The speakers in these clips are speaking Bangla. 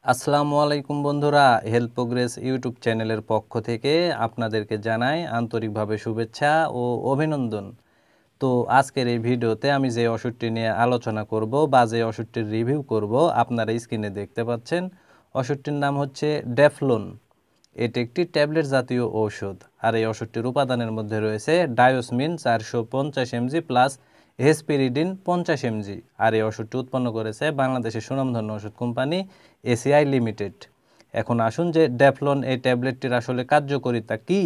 আসসালামু আলাইকুম বন্ধুরা, হেলথ প্রোগ্রেস ইউটিউব চ্যানেলের পক্ষ থেকে আপনাদেরকে জানাই আন্তরিকভাবে শুভেচ্ছা ও অভিনন্দন। তো আজকের এই ভিডিওতে আমি যে ওষুধটি নিয়ে আলোচনা করব বা যে ওষুধটির রিভিউ করব আপনারা স্ক্রিনে দেখতে পাচ্ছেন। ওষুধটির নাম হচ্ছে ড্যাফলন। এটি একটি ট্যাবলেট জাতীয় ঔষধ। আর এই ওষুধটির উপাদানের মধ্যে রয়েছে diosmin 450 mg plus hesperidin 50 mg। আর এই ওষুধটি উৎপন্ন করেছে বাংলাদেশের সুনামধন্য ওষুধ কোম্পানি এসিআই লিমিটেড। এখন আসুন যে ড্যাফলন এই ট্যাবলেটটির আসলে কার্যকারিতা কী,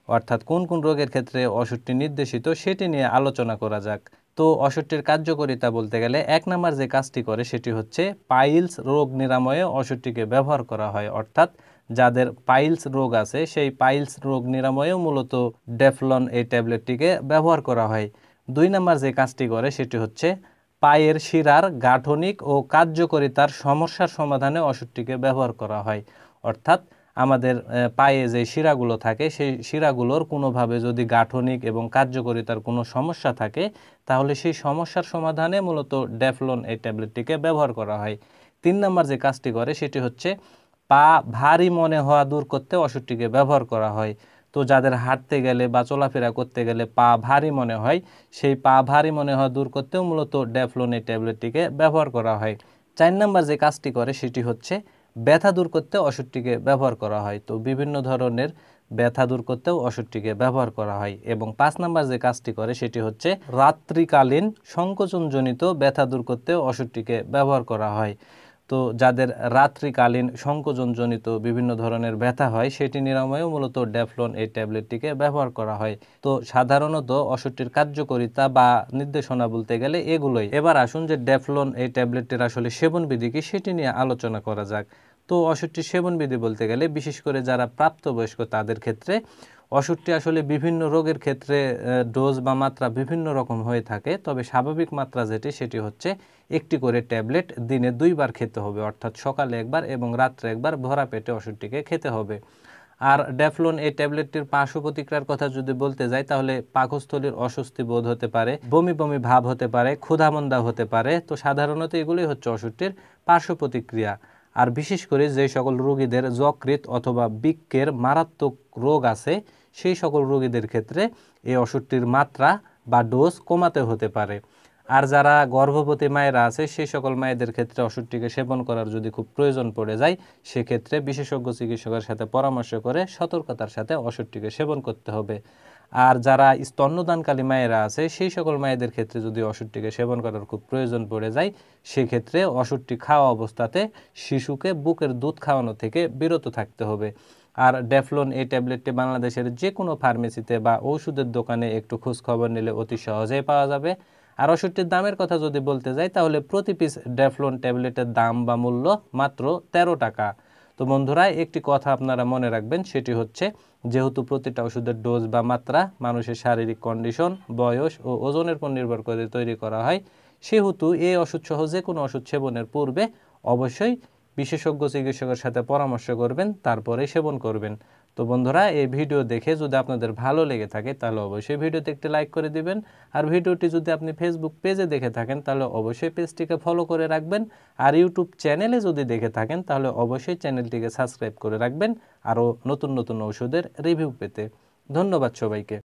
অর্থাৎ কোন কোন রোগের ক্ষেত্রে ওষুধটি নির্দেশিত সেটি নিয়ে আলোচনা করা যাক। তো ওষুধটির কার্যকারিতা বলতে গেলে এক নম্বর যে কাজটি করে সেটি হচ্ছে পাইলস রোগ নিরাময়ে ওষুধটিকে ব্যবহার করা হয়। অর্থাৎ যাদের পাইলস রোগ আছে সেই পাইলস রোগ নিরাময়েও মূলত ড্যাফলন এই ট্যাবলেটটিকে ব্যবহার করা হয়। দুই নম্বর যে কাজটি করে সেটি হচ্ছে পায়ের শিরার গাঠনিক ও কার্যকারিতার সমস্যার সমাধানে ওষুধটিকে ব্যবহার করা হয়। অর্থাৎ আমাদের পায়ে যে শিরাগুলো থাকে সেই শিরাগুলোর কোনোভাবে যদি গাঠনিক এবং কার্যকারিতার কোনো সমস্যা থাকে তাহলে সেই সমস্যার সমাধানে মূলত ড্যাফলন এই ট্যাবলেটটিকে ব্যবহার করা হয়। তিন নম্বর যে কাজটি করে সেটি হচ্ছে পা ভারী মনে হওয়া দূর করতে ওষুধটিকে ব্যবহার করা হয়। তো যাদের হাঁটতে গেলে বা চলাফেরা করতে গেলে পা ভারী মনে হয়, সেই পা ভারী মনে হওয়া দূর করতেও মূলত ড্যাফলন এই ট্যাবলেটটিকে ব্যবহার করা হয়। চার নম্বর যে কাজটি করে সেটি হচ্ছে ব্যথা দূর করতে ওষুধটিকে ব্যবহার করা হয়। তো বিভিন্ন ধরনের ব্যথা দূর করতেও ওষুধটিকে ব্যবহার করা হয়। এবং পাঁচ নম্বর যে কাজটি করে সেটি হচ্ছে রাত্রিকালীন সংকোচনজনিত ব্যথা দূর করতেও ওষুধটিকে ব্যবহার করা হয়। তো যাদের রাত্রিকালীন সংকোচনজনিত বিভিন্ন ধরনের ব্যথা হয় সেটি নিরাময়েও মূলত ড্যাফলন এই ট্যাবলেটটিকে ব্যবহার করা হয়। তো সাধারণত ওষুধটির কার্যকারিতা বা নির্দেশনা বলতে গেলে এগুলোই। এবার আসুন যে ড্যাফলন এই ট্যাবলেটটির আসলে সেবনবিধি কি সেটি নিয়ে আলোচনা করা যাক। তো ওষুধটির সেবনবিধি বলতে গেলে বিশেষ করে যারা প্রাপ্তবয়স্ক তাদের ক্ষেত্রে ওষুধটি আসলে বিভিন্ন রোগের ক্ষেত্রে ডোজ বা মাত্রা বিভিন্ন রকম হয়ে থাকে। তবে স্বাভাবিক মাত্রা যেটি সেটি হচ্ছে একটি করে ট্যাবলেট দিনে 2 বার খেতে হবে, অর্থাৎ সকালে একবার এবং রাত্রে একবার ভরা পেটে ওষুধটিকে খেতে হবে। আর ড্যাফলন এই ট্যাবলেটটির পার্শ্ব প্রতিক্রিয়ার কথা যদি বলতে যাই তাহলে পাকস্থলীর অস্বস্তি বোধ হতে পারে, বমি বমি ভাব হতে পারে, ক্ষুধামন্দা হতে পারে। তো সাধারণত এগুলোই হচ্ছে ওষুধটির পার্শ্ব প্রতিক্রিয়া। আর বিশেষ করে যে সকল রোগীদের যকৃৎ অথবা বৃক্কের মারাত্মক রোগ আছে সেই সকল রোগীদের ক্ষেত্রে এই ওষুধটির মাত্রা বা ডোজ কমাতে হতে পারে। আর যারা গর্ভবতী মায়েরা আছে সেই সকল মায়েদের ক্ষেত্রে ওষুধটিকে সেবন করার যদি খুব প্রয়োজন পড়ে যায় সেক্ষেত্রে বিশেষজ্ঞ চিকিৎসকের সাথে পরামর্শ করে সতর্কতার সাথে ওষুধটিকে সেবন করতে হবে। আর যারা স্তন্যদানকালী মায়েরা আছে সেই সকল মায়েদের ক্ষেত্রে যদি ওষুধটিকে সেবন করার খুব প্রয়োজন পড়ে যায় সেক্ষেত্রে ওষুধটি খাওয়া অবস্থাতে শিশুকে বুকের দুধ খাওয়ানো থেকে বিরত থাকতে হবে। আর ড্যাফলন এই ট্যাবলেটটি বাংলাদেশের যে কোনো ফার্মেসিতে বা ওষুধের দোকানে একটু খোঁজখবর নিলে অতি সহজেই পাওয়া যাবে। আর ওষুধটির দামের কথা যদি বলতে যাই তাহলে প্রতি পিস ড্যাফলন ট্যাবলেটের দাম বা মূল্য মাত্র 13 টাকা। তো বন্ধুরা একটি কথা আপনারা মনে রাখবেন, সেটি হচ্ছে যেহেতু প্রতিটা ওষুধের ডোজ বা মাত্রা মানুষের শারীরিক কন্ডিশন, বয়স ও ওজনের উপর নির্ভর করে তৈরি করা হয়, সেহেতু এই ওষুধ সহ যে কোনো ওষুধ সেবনের পূর্বে অবশ্যই বিশেষজ্ঞ চিকিৎসকের সাথে পরামর্শ করবেন, তারপরে সেবন করবেন। তো বন্ধুরা এই ভিডিও দেখে যদি আপনাদের ভালো লেগে থাকে তাহলে অবশ্যই ভিডিওতে একটি লাইক করে দিবেন। আর ভিডিওটি যদি আপনি ফেসবুক পেজে দেখে থাকেন তাহলে অবশ্যই পেজটিকে ফলো করে রাখবেন। আর ইউটিউব চ্যানেলে যদি দেখে থাকেন তাহলে অবশ্যই চ্যানেলটিকে সাবস্ক্রাইব করে রাখবেন আরও নতুন নতুন ওষুধের রিভিউ পেতে। ধন্যবাদ সবাইকে।